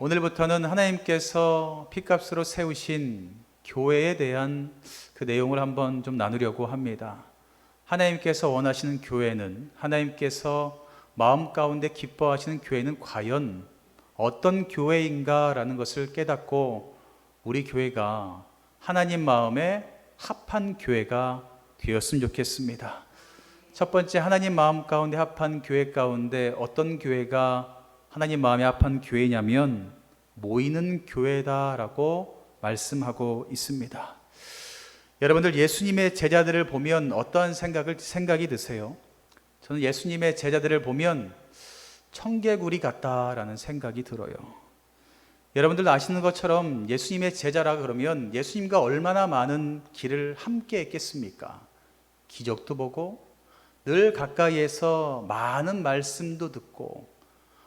오늘부터는 하나님께서 피값으로 세우신 교회에 대한 그 내용을 한번 좀 나누려고 합니다. 하나님께서 원하시는 교회는, 하나님께서 마음 가운데 기뻐하시는 교회는 과연 어떤 교회인가라는 것을 깨닫고 우리 교회가 하나님 마음에 합한 교회가 되었으면 좋겠습니다. 첫 번째, 하나님 마음 가운데 합한 교회 가운데 어떤 교회가 하나님 마음에 합한 교회냐면 모이는 교회다라고 말씀하고 있습니다. 여러분들, 예수님의 제자들을 보면 어떠한 생각이 드세요? 저는 예수님의 제자들을 보면 청개구리 같다라는 생각이 들어요. 여러분들 아시는 것처럼 예수님의 제자라 그러면 예수님과 얼마나 많은 길을 함께 했겠습니까? 기적도 보고 늘 가까이에서 많은 말씀도 듣고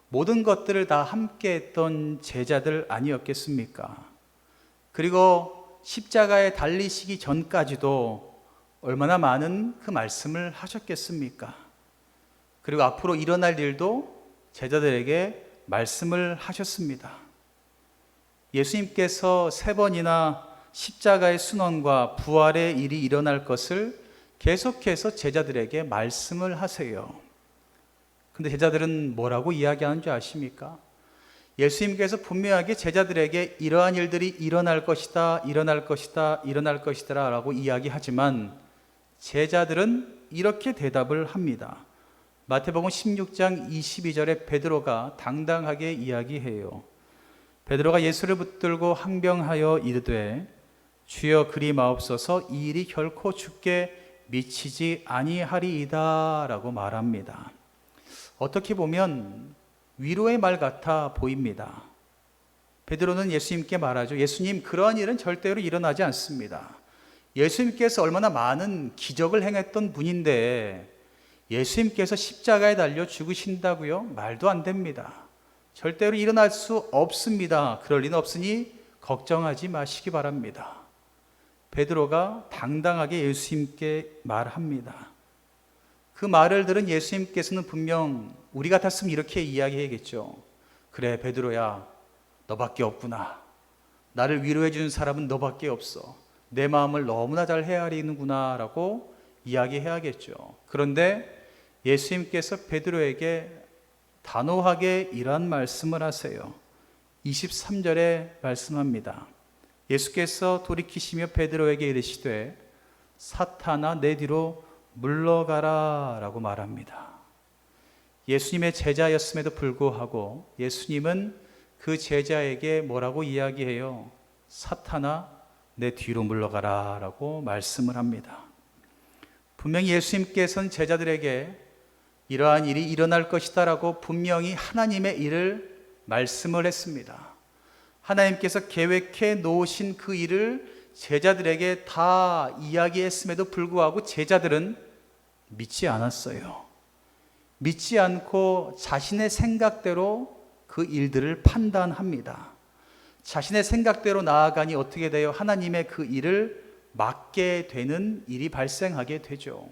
모든 것들을 다 함께 했던 제자들 아니었겠습니까? 그리고 십자가에 달리시기 전까지도 얼마나 많은 그 말씀을 하셨겠습니까? 그리고 앞으로 일어날 일도 제자들에게 말씀을 하셨습니다. 예수님께서 3번이나 십자가의 순환과 부활의 일이 일어날 것을 계속해서 제자들에게 말씀을 하세요. 근데 제자들은 뭐라고 이야기하는 줄 아십니까? 예수님께서 분명하게 제자들에게 이러한 일들이 일어날 것이다, 일어날 것이다, 일어날 것이다 라고 이야기하지만 제자들은 이렇게 대답을 합니다. 마태복음 16장 22절에 베드로가 당당하게 이야기해요. 베드로가 예수를 붙들고 항변하여 이르되 주여 그리 마옵소서, 이 일이 결코 주께 미치지 아니하리이다 라고 말합니다. 어떻게 보면 위로의 말 같아 보입니다. 베드로는 예수님께 말하죠. 예수님, 그러한 일은 절대로 일어나지 않습니다. 예수님께서 얼마나 많은 기적을 행했던 분인데 예수님께서 십자가에 달려 죽으신다고요? 말도 안 됩니다. 절대로 일어날 수 없습니다. 그럴 리는 없으니 걱정하지 마시기 바랍니다. 베드로가 당당하게 예수님께 말합니다. 그 말을 들은 예수님께서는 분명 우리 같았으면 이렇게 이야기하겠죠. 그래 베드로야, 너밖에 없구나. 나를 위로해 주는 사람은 너밖에 없어. 내 마음을 너무나 잘 헤아리는구나 라고 이야기해야겠죠. 그런데 예수님께서 베드로에게 단호하게 이러한 말씀을 하세요. 23절에 말씀합니다. 예수께서 돌이키시며 베드로에게 이르시되 사탄아 내 뒤로 물러가라 라고 말합니다. 예수님의 제자였음에도 불구하고 예수님은 그 제자에게 뭐라고 이야기해요? 사탄아 내 뒤로 물러가라 라고 말씀을 합니다. 분명히 예수님께서는 제자들에게 이러한 일이 일어날 것이다 라고 분명히 하나님의 일을 말씀을 했습니다. 하나님께서 계획해 놓으신 그 일을 제자들에게 다 이야기했음에도 불구하고 제자들은 믿지 않았어요. 믿지 않고 자신의 생각대로 그 일들을 판단합니다. 자신의 생각대로 나아가니 어떻게 돼요? 하나님의 그 일을 막게 되는 일이 발생하게 되죠.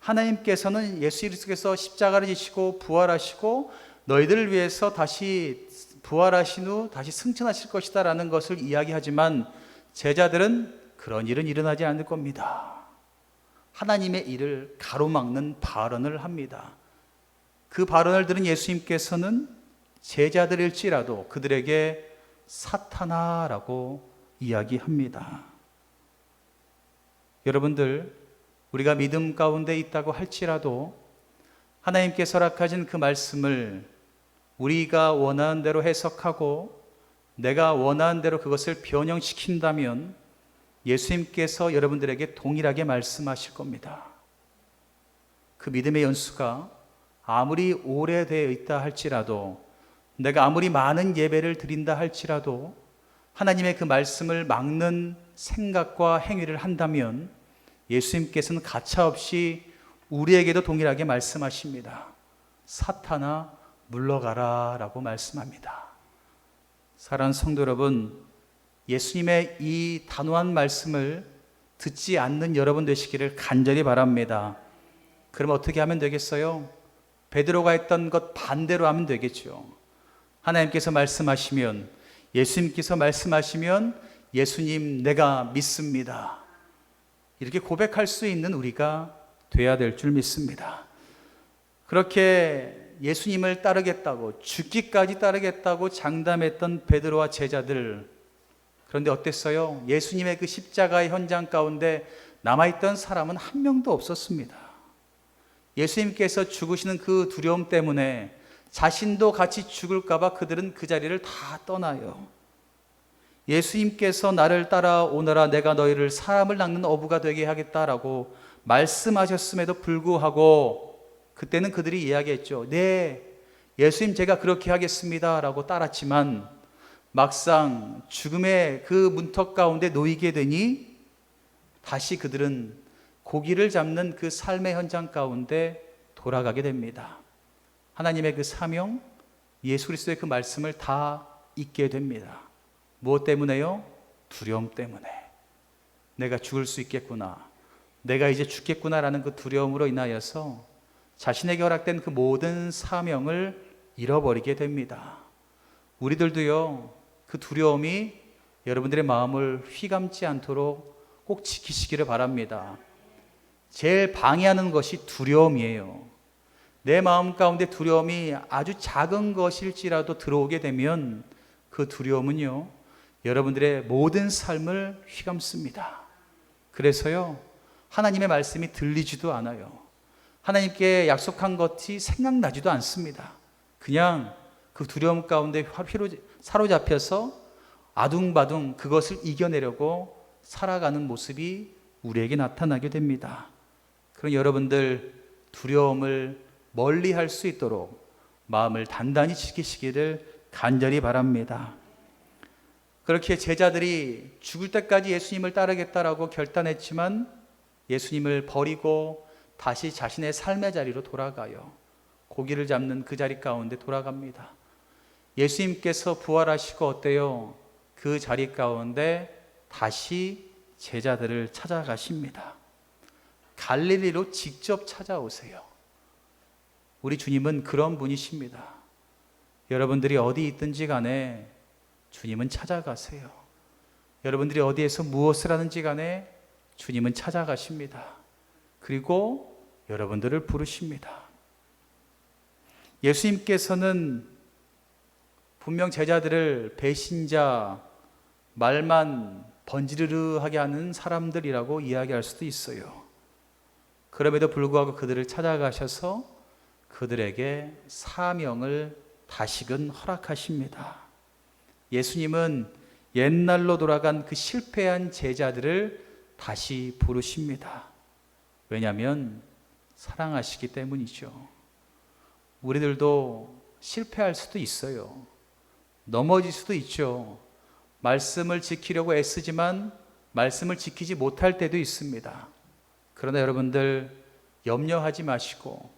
하나님께서는 예수 그리스도께서 십자가를 지시고 부활하시고 너희들을 위해서 다시 부활하신 후 다시 승천하실 것이다 라는 것을 이야기하지만 제자들은 그런 일은 일어나지 않을 겁니다. 하나님의 일을 가로막는 발언을 합니다. 그 발언을 들은 예수님께서는 제자들일지라도 그들에게 사탄아라고 이야기합니다. 여러분들, 우리가 믿음 가운데 있다고 할지라도 하나님께서 허락하신 그 말씀을 우리가 원하는 대로 해석하고 내가 원하는 대로 그것을 변형시킨다면 예수님께서 여러분들에게 동일하게 말씀하실 겁니다. 그 믿음의 연수가 아무리 오래되어 있다 할지라도 내가 아무리 많은 예배를 드린다 할지라도 하나님의 그 말씀을 막는 생각과 행위를 한다면 예수님께서는 가차없이 우리에게도 동일하게 말씀하십니다. 사탄아 물러가라 라고 말씀합니다. 사랑하는 성도 여러분, 예수님의 이 단호한 말씀을 듣지 않는 여러분 되시기를 간절히 바랍니다. 그럼 어떻게 하면 되겠어요? 베드로가 했던 것 반대로 하면 되겠죠. 하나님께서 말씀하시면 예수님께서 말씀하시면 예수님 내가 믿습니다. 이렇게 고백할 수 있는 우리가 돼야 될 줄 믿습니다. 그렇게 예수님을 따르겠다고, 죽기까지 따르겠다고 장담했던 베드로와 제자들, 그런데 어땠어요? 예수님의 그 십자가의 현장 가운데 남아있던 사람은 한 명도 없었습니다. 예수님께서 죽으시는 그 두려움 때문에 자신도 같이 죽을까봐 그들은 그 자리를 다 떠나요. 예수님께서 나를 따라오너라 내가 너희를 사람을 낚는 어부가 되게 하겠다라고 말씀하셨음에도 불구하고 그때는 그들이 이야기했죠. 네, 예수님 제가 그렇게 하겠습니다 라고 따랐지만 막상 죽음의 그 문턱 가운데 놓이게 되니 다시 그들은 고기를 잡는 그 삶의 현장 가운데 돌아가게 됩니다. 하나님의 그 사명, 예수 그리스도의 그 말씀을 다 잊게 됩니다. 무엇 때문에요? 두려움 때문에. 내가 죽을 수 있겠구나, 내가 이제 죽겠구나라는 그 두려움으로 인하여서 자신에게 허락된 그 모든 사명을 잃어버리게 됩니다. 우리들도요, 그 두려움이 여러분들의 마음을 휘감지 않도록 꼭 지키시기를 바랍니다. 제일 방해하는 것이 두려움이에요. 내 마음 가운데 두려움이 아주 작은 것일지라도 들어오게 되면 그 두려움은요, 여러분들의 모든 삶을 휘감습니다. 그래서요, 하나님의 말씀이 들리지도 않아요. 하나님께 약속한 것이 생각나지도 않습니다. 그냥 그 두려움 가운데 사로잡혀서 아둥바둥 그것을 이겨내려고 살아가는 모습이 우리에게 나타나게 됩니다. 그럼 여러분들 두려움을 멀리 할 수 있도록 마음을 단단히 지키시기를 간절히 바랍니다. 그렇게 제자들이 죽을 때까지 예수님을 따르겠다라고 결단했지만 예수님을 버리고 다시 자신의 삶의 자리로 돌아가요. 고기를 잡는 그 자리 가운데 돌아갑니다. 예수님께서 부활하시고 어때요? 그 자리 가운데 다시 제자들을 찾아가십니다. 갈릴리로 직접 찾아오세요. 우리 주님은 그런 분이십니다. 여러분들이 어디 있든지 간에 주님은 찾아가세요. 여러분들이 어디에서 무엇을 하는지 간에 주님은 찾아가십니다. 그리고 여러분들을 부르십니다. 예수님께서는 분명 제자들을 배신자, 말만 번지르르하게 하는 사람들이라고 이야기할 수도 있어요. 그럼에도 불구하고 그들을 찾아가셔서 그들에게 사명을 다시금 허락하십니다. 예수님은 옛날로 돌아간 그 실패한 제자들을 다시 부르십니다. 왜냐하면 사랑하시기 때문이죠. 우리들도 실패할 수도 있어요. 넘어질 수도 있죠. 말씀을 지키려고 애쓰지만 말씀을 지키지 못할 때도 있습니다. 그러나 여러분들 염려하지 마시고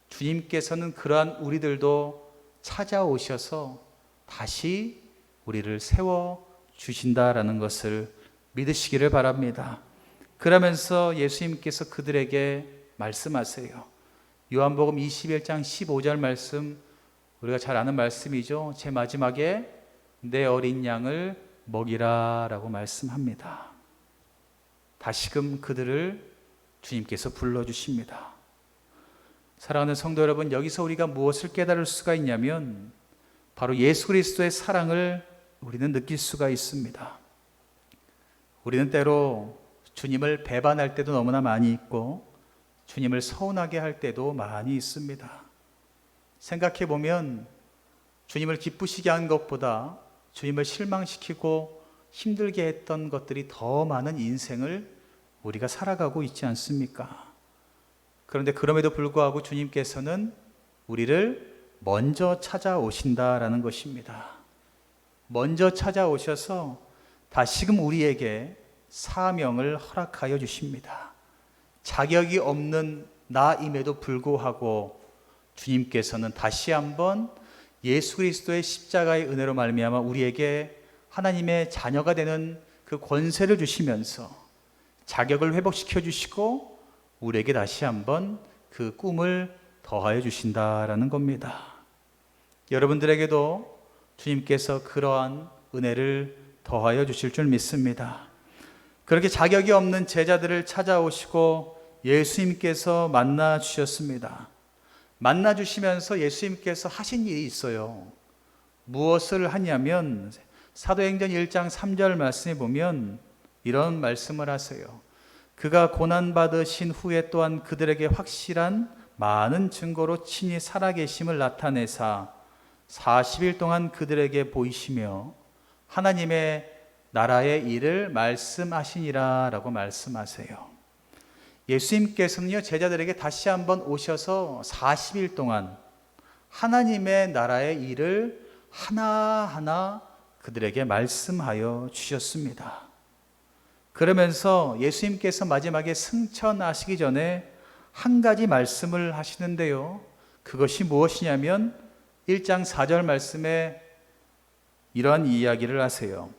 주님께서는 그러한 우리들도 찾아오셔서 다시 우리를 세워주신다라는 것을 믿으시기를 바랍니다. 그러면서 예수님께서 그들에게 말씀하세요. 요한복음 21장 15절 말씀, 우리가 잘 아는 말씀이죠. 제 마지막에 내 어린 양을 먹이라 라고 말씀합니다. 다시금 그들을 주님께서 불러주십니다. 사랑하는 성도 여러분, 여기서 우리가 무엇을 깨달을 수가 있냐면 바로 예수 그리스도의 사랑을 우리는 느낄 수가 있습니다. 우리는 때로 주님을 배반할 때도 너무나 많이 있고 주님을 서운하게 할 때도 많이 있습니다. 생각해 보면 주님을 기쁘시게 한 것보다 주님을 실망시키고 힘들게 했던 것들이 더 많은 인생을 우리가 살아가고 있지 않습니까? 그런데 그럼에도 불구하고 주님께서는 우리를 먼저 찾아오신다라는 것입니다. 먼저 찾아오셔서 다시금 우리에게 사명을 허락하여 주십니다. 자격이 없는 나임에도 불구하고 주님께서는 다시 한번 예수 그리스도의 십자가의 은혜로 말미암아 우리에게 하나님의 자녀가 되는 그 권세를 주시면서 자격을 회복시켜 주시고 우리에게 다시 한번 그 꿈을 더하여 주신다라는 겁니다. 여러분들에게도 주님께서 그러한 은혜를 더하여 주실 줄 믿습니다. 그렇게 자격이 없는 제자들을 찾아오시고 예수님께서 만나 주셨습니다. 만나 주시면서 예수님께서 하신 일이 있어요. 무엇을 하냐면 사도행전 1장 3절 말씀에 보면 이런 말씀을 하세요. 그가 고난받으신 후에 또한 그들에게 확실한 많은 증거로 친히 살아계심을 나타내사 40일 동안 그들에게 보이시며 하나님의 나라의 일을 말씀하시니라 라고 말씀하세요. 예수님께서는요, 제자들에게 다시 한번 오셔서 40일 동안 하나님의 나라의 일을 하나하나 그들에게 말씀하여 주셨습니다. 그러면서 예수님께서 마지막에 승천하시기 전에 한 가지 말씀을 하시는데요. 그것이 무엇이냐면 1장 4절 말씀에 이러한 이야기를 하세요.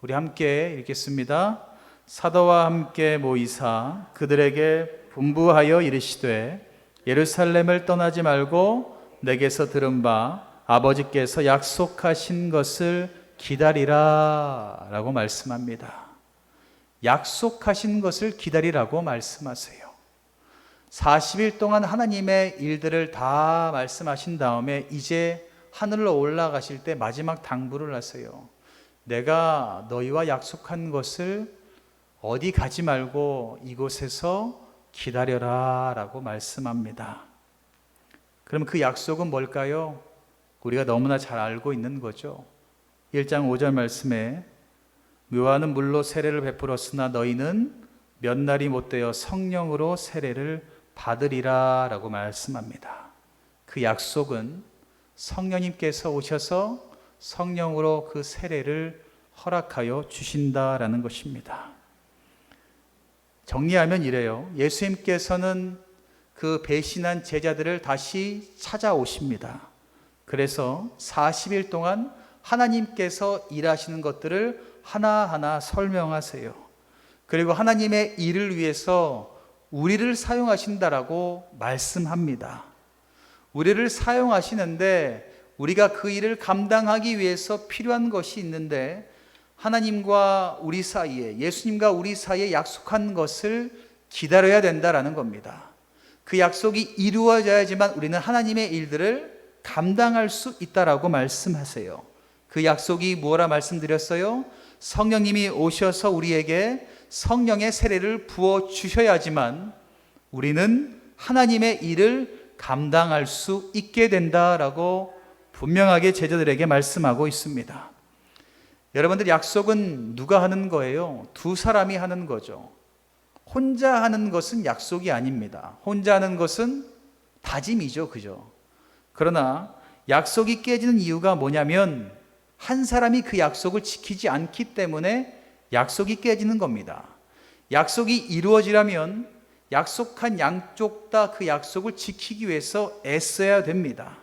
우리 함께 읽겠습니다. 사도와 함께 모이사 그들에게 분부하여 이르시되 예루살렘을 떠나지 말고 내게서 들은 바 아버지께서 약속하신 것을 기다리라 라고 말씀합니다. 약속하신 것을 기다리라고 말씀하세요. 40일 동안 하나님의 일들을 다 말씀하신 다음에 이제 하늘로 올라가실 때 마지막 당부를 하세요. 내가 너희와 약속한 것을 어디 가지 말고 이곳에서 기다려라 라고 말씀합니다. 그럼 그 약속은 뭘까요? 우리가 너무나 잘 알고 있는 거죠. 1장 5절 말씀에 요한은 물로 세례를 베풀었으나 너희는 몇 날이 못되어 성령으로 세례를 받으리라 라고 말씀합니다. 그 약속은 성령님께서 오셔서 성령으로 그 세례를 허락하여 주신다라는 것입니다. 정리하면 이래요. 예수님께서는 그 배신한 제자들을 다시 찾아오십니다. 그래서 40일 동안 하나님께서 일하시는 것들을 하나하나 설명하세요. 그리고 하나님의 일을 위해서 우리를 사용하신다라고 말씀합니다. 우리를 사용하시는데 우리가 그 일을 감당하기 위해서 필요한 것이 있는데 하나님과 우리 사이에, 예수님과 우리 사이에 약속한 것을 기다려야 된다라는 겁니다. 그 약속이 이루어져야지만 우리는 하나님의 일들을 감당할 수 있다라고 말씀하세요. 그 약속이 뭐라 말씀드렸어요? 성령님이 오셔서 우리에게 성령의 세례를 부어 주셔야지만 우리는 하나님의 일을 감당할 수 있게 된다라고 분명하게 제자들에게 말씀하고 있습니다. 여러분들, 약속은 누가 하는 거예요? 두 사람이 하는 거죠. 혼자 하는 것은 약속이 아닙니다. 혼자 하는 것은 다짐이죠. 그죠? 그러나 약속이 깨지는 이유가 뭐냐면 한 사람이 그 약속을 지키지 않기 때문에 약속이 깨지는 겁니다. 약속이 이루어지려면 약속한 양쪽 다 그 약속을 지키기 위해서 애써야 됩니다.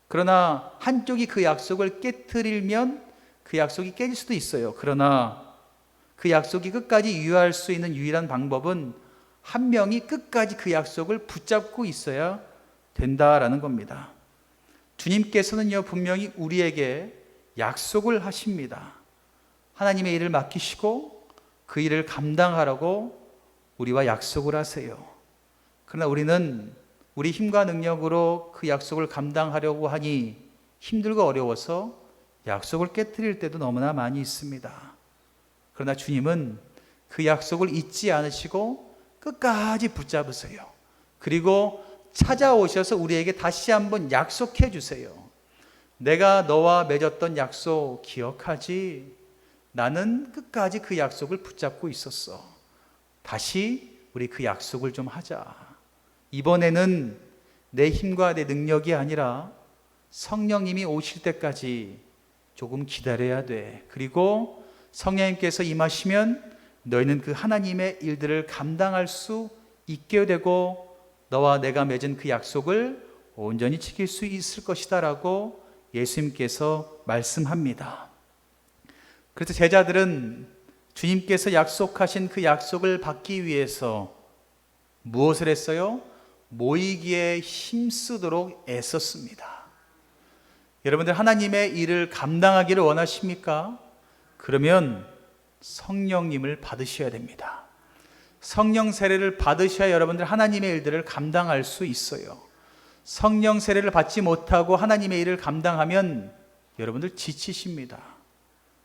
그러나 한쪽이 그 약속을 깨트리면 그 약속이 깨질 수도 있어요. 그러나 그 약속이 끝까지 유효할 수 있는 유일한 방법은 한 명이 끝까지 그 약속을 붙잡고 있어야 된다라는 겁니다. 주님께서는요, 분명히 우리에게 약속을 하십니다. 하나님의 일을 맡기시고 그 일을 감당하라고 우리와 약속을 하세요. 그러나 우리는 우리 힘과 능력으로 그 약속을 감당하려고 하니 힘들고 어려워서 약속을 깨트릴 때도 너무나 많이 있습니다. 그러나 주님은 그 약속을 잊지 않으시고 끝까지 붙잡으세요. 그리고 찾아오셔서 우리에게 다시 한번 약속해 주세요. 내가 너와 맺었던 약속 기억하지? 나는 끝까지 그 약속을 붙잡고 있었어. 다시 우리 그 약속을 좀 하자. 이번에는 내 힘과 내 능력이 아니라 성령님이 오실 때까지 조금 기다려야 돼. 그리고 성령님께서 임하시면 너희는 그 하나님의 일들을 감당할 수 있게 되고 너와 내가 맺은 그 약속을 온전히 지킬 수 있을 것이다 라고 예수님께서 말씀합니다. 그래서 제자들은 주님께서 약속하신 그 약속을 받기 위해서 무엇을 했어요? 모이기에 힘쓰도록 애썼습니다. 여러분들 하나님의 일을 감당하기를 원하십니까? 그러면 성령님을 받으셔야 됩니다. 성령 세례를 받으셔야 여러분들 하나님의 일들을 감당할 수 있어요. 성령 세례를 받지 못하고 하나님의 일을 감당하면 여러분들 지치십니다.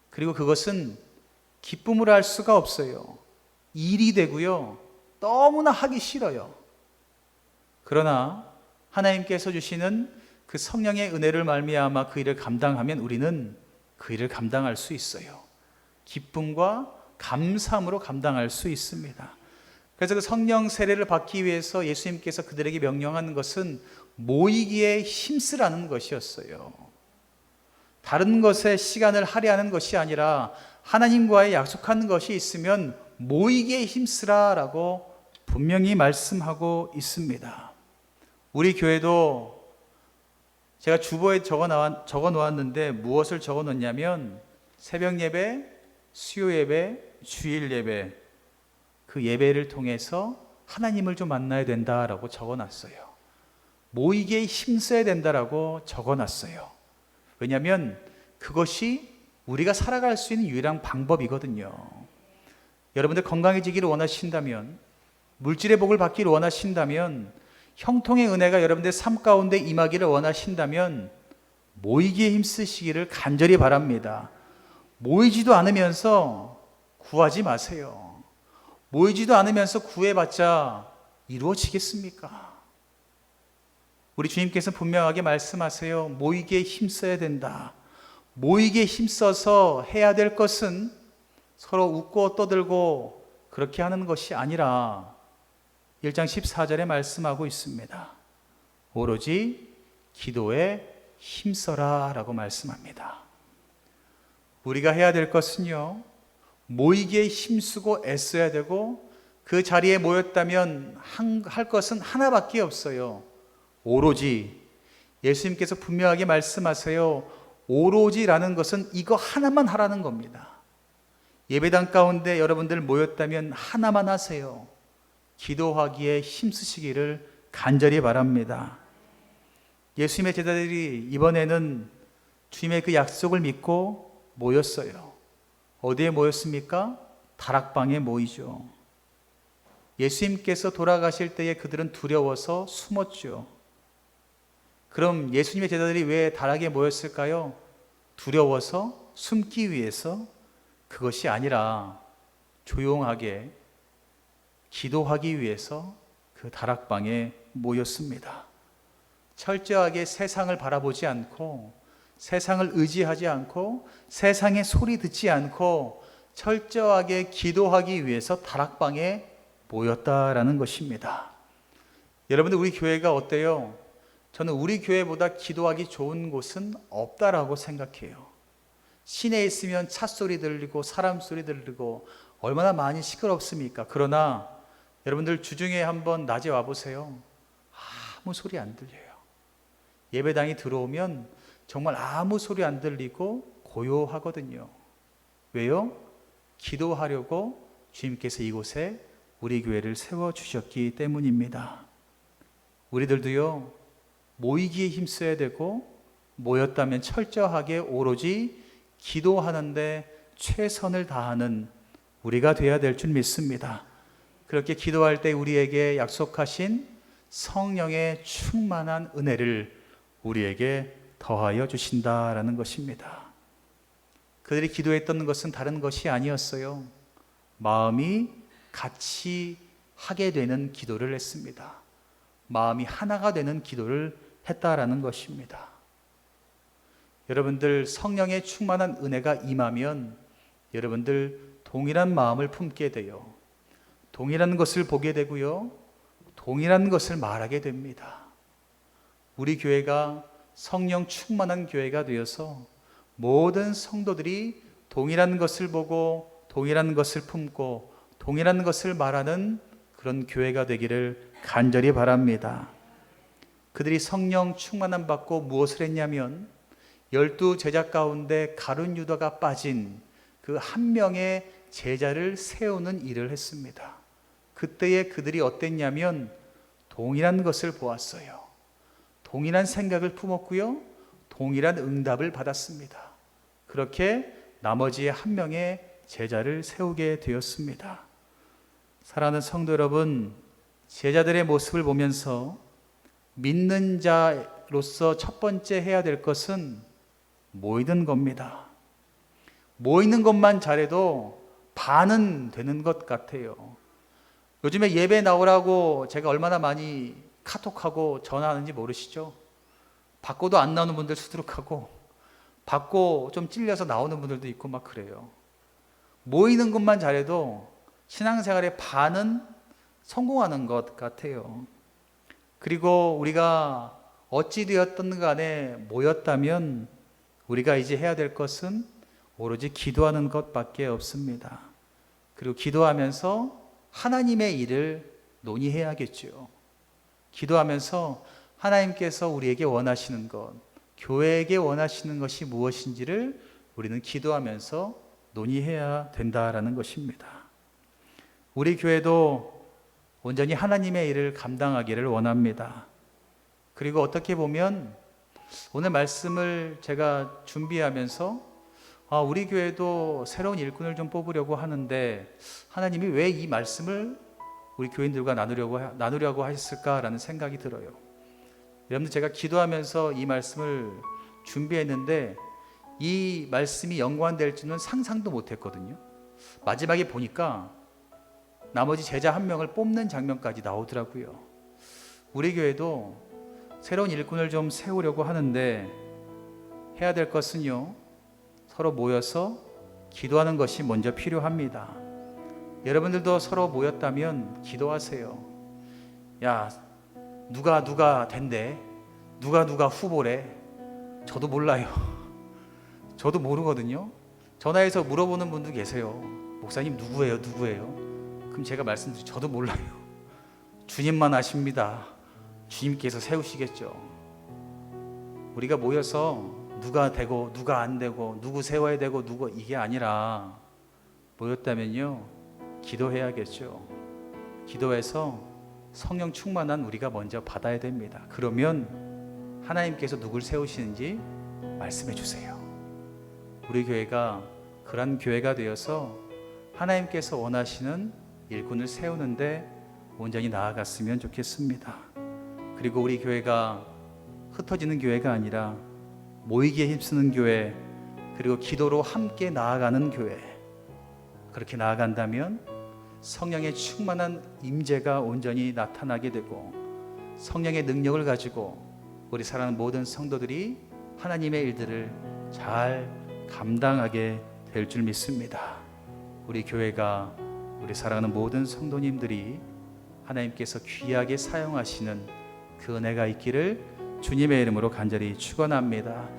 그리고 그것은 기쁨으로 할 수가 없어요. 일이 되고요. 너무나 하기 싫어요. 그러나 하나님께서 주시는 그 성령의 은혜를 말미암아 그 일을 감당하면 우리는 그 일을 감당할 수 있어요. 기쁨과 감사함으로 감당할 수 있습니다. 그래서 그 성령 세례를 받기 위해서 예수님께서 그들에게 명령하는 것은 모이기에 힘쓰라는 것이었어요. 다른 것에 시간을 할애하는 것이 아니라 하나님과의 약속하는 것이 있으면 모이기에 힘쓰라라고 분명히 말씀하고 있습니다. 우리 교회도 제가 주보에 적어 놓았는데 무엇을 적어 놓냐면 새벽 예배, 수요 예배, 주일 예배, 그 예배를 통해서 하나님을 좀 만나야 된다라고 적어 놨어요. 모이기에 힘써야 된다라고 적어 놨어요. 왜냐하면 그것이 우리가 살아갈 수 있는 유일한 방법이거든요. 여러분들 건강해지기를 원하신다면, 물질의 복을 받기를 원하신다면, 형통의 은혜가 여러분들의 삶 가운데 임하기를 원하신다면 모이기에 힘쓰시기를 간절히 바랍니다. 모이지도 않으면서 구하지 마세요. 모이지도 않으면서 구해봤자 이루어지겠습니까? 우리 주님께서 분명하게 말씀하세요. 모이기에 힘써야 된다. 모이기에 힘써서 해야 될 것은 서로 웃고 떠들고 그렇게 하는 것이 아니라 1장 14절에 말씀하고 있습니다. 오로지 기도에 힘써라 라고 말씀합니다. 우리가 해야 될 것은요, 모이기에 힘쓰고 애써야 되고 그 자리에 모였다면 할 것은 하나밖에 없어요. 오로지. 예수님께서 분명하게 말씀하세요. 오로지라는 것은 이거 하나만 하라는 겁니다. 예배당 가운데 여러분들 모였다면 하나만 하세요. 기도하기에 힘쓰시기를 간절히 바랍니다. 예수님의 제자들이 이번에는 주님의 그 약속을 믿고 모였어요. 어디에 모였습니까? 다락방에 모이죠. 예수님께서 돌아가실 때에 그들은 두려워서 숨었죠. 그럼 예수님의 제자들이 왜 다락에 모였을까요? 두려워서 숨기 위해서? 그것이 아니라 조용하게 기도하기 위해서 그 다락방에 모였습니다. 철저하게 세상을 바라보지 않고 세상을 의지하지 않고 세상의 소리 듣지 않고 철저하게 기도하기 위해서 다락방에 모였다라는 것입니다. 여러분들 우리 교회가 어때요? 저는 우리 교회보다 기도하기 좋은 곳은 없다라고 생각해요. 시내에 있으면 차 소리 들리고 사람 소리 들리고 얼마나 많이 시끄럽습니까? 그러나 여러분들 주중에 한번 낮에 와보세요. 아무 소리 안 들려요. 예배당이 들어오면 정말 아무 소리 안 들리고 고요하거든요. 왜요? 기도하려고 주님께서 이곳에 우리 교회를 세워주셨기 때문입니다. 우리들도요, 모이기에 힘써야 되고 모였다면 철저하게 오로지 기도하는데 최선을 다하는 우리가 되어야 될 줄 믿습니다. 그렇게 기도할 때 우리에게 약속하신 성령의 충만한 은혜를 우리에게 더하여 주신다라는 것입니다. 그들이 기도했던 것은 다른 것이 아니었어요. 마음이 같이 하게 되는 기도를 했습니다. 마음이 하나가 되는 기도를 했다라는 것입니다. 여러분들 성령의 충만한 은혜가 임하면 여러분들 동일한 마음을 품게 돼요. 동일한 것을 보게 되고요. 동일한 것을 말하게 됩니다. 우리 교회가 성령 충만한 교회가 되어서 모든 성도들이 동일한 것을 보고 동일한 것을 품고 동일한 것을 말하는 그런 교회가 되기를 간절히 바랍니다. 그들이 성령 충만함 받고 무엇을 했냐면 12 제자 가운데 가룟 유다가 빠진 그 한 명의 제자를 세우는 일을 했습니다. 그때에 그들이 어땠냐면 동일한 것을 보았어요. 동일한 생각을 품었고요. 동일한 응답을 받았습니다. 그렇게 나머지 한 명의 제자를 세우게 되었습니다. 사랑하는 성도 여러분, 제자들의 모습을 보면서 믿는 자로서 첫 번째 해야 될 것은 모이는 겁니다. 모이는 것만 잘해도 반은 되는 것 같아요. 요즘에 예배 나오라고 제가 얼마나 많이 카톡하고 전화하는지 모르시죠? 받고도 안 나오는 분들 수두룩하고, 받고 좀 찔려서 나오는 분들도 있고 막 그래요. 모이는 것만 잘해도 신앙생활의 반은 성공하는 것 같아요. 그리고 우리가 어찌 되었든 간에 모였다면 우리가 이제 해야 될 것은 오로지 기도하는 것밖에 없습니다. 그리고 기도하면서 하나님의 일을 논의해야겠죠. 기도하면서 하나님께서 우리에게 원하시는 것, 교회에게 원하시는 것이 무엇인지를 우리는 기도하면서 논의해야 된다라는 것입니다. 우리 교회도 온전히 하나님의 일을 감당하기를 원합니다. 그리고 어떻게 보면 오늘 말씀을 제가 준비하면서 우리 교회도 새로운 일꾼을 좀 뽑으려고 하는데 하나님이 왜 이 말씀을 우리 교인들과 나누려고 하셨을까라는 생각이 들어요. 여러분들, 제가 기도하면서 이 말씀을 준비했는데 이 말씀이 연관될 줄은 상상도 못했거든요. 마지막에 보니까 나머지 제자 한 명을 뽑는 장면까지 나오더라고요. 우리 교회도 새로운 일꾼을 좀 세우려고 하는데 해야 될 것은요, 서로 모여서 기도하는 것이 먼저 필요합니다. 여러분들도 서로 모였다면 기도하세요. 야, 누가 된대? 누가 후보래? 저도 몰라요. 저도 모르거든요. 전화해서 물어보는 분도 계세요. 목사님 누구예요? 그럼 제가 말씀드리죠. 저도 몰라요. 주님만 아십니다. 주님께서 세우시겠죠. 우리가 모여서 누가 되고 누가 안 되고 누구 세워야 되고 누구, 이게 아니라 모였다면요, 기도해야겠죠. 기도해서 성령 충만한 우리가 먼저 받아야 됩니다. 그러면 하나님께서 누굴 세우시는지 말씀해 주세요. 우리 교회가 그런 교회가 되어서 하나님께서 원하시는 일꾼을 세우는데 온전히 나아갔으면 좋겠습니다. 그리고 우리 교회가 흩어지는 교회가 아니라 모이기에 힘쓰는 교회, 그리고 기도로 함께 나아가는 교회, 그렇게 나아간다면 성령의 충만한 임재가 온전히 나타나게 되고 성령의 능력을 가지고 우리 사랑하는 모든 성도들이 하나님의 일들을 잘 감당하게 될 줄 믿습니다. 우리 교회가, 우리 사랑하는 모든 성도님들이 하나님께서 귀하게 사용하시는 그 은혜가 있기를 주님의 이름으로 간절히 축원합니다.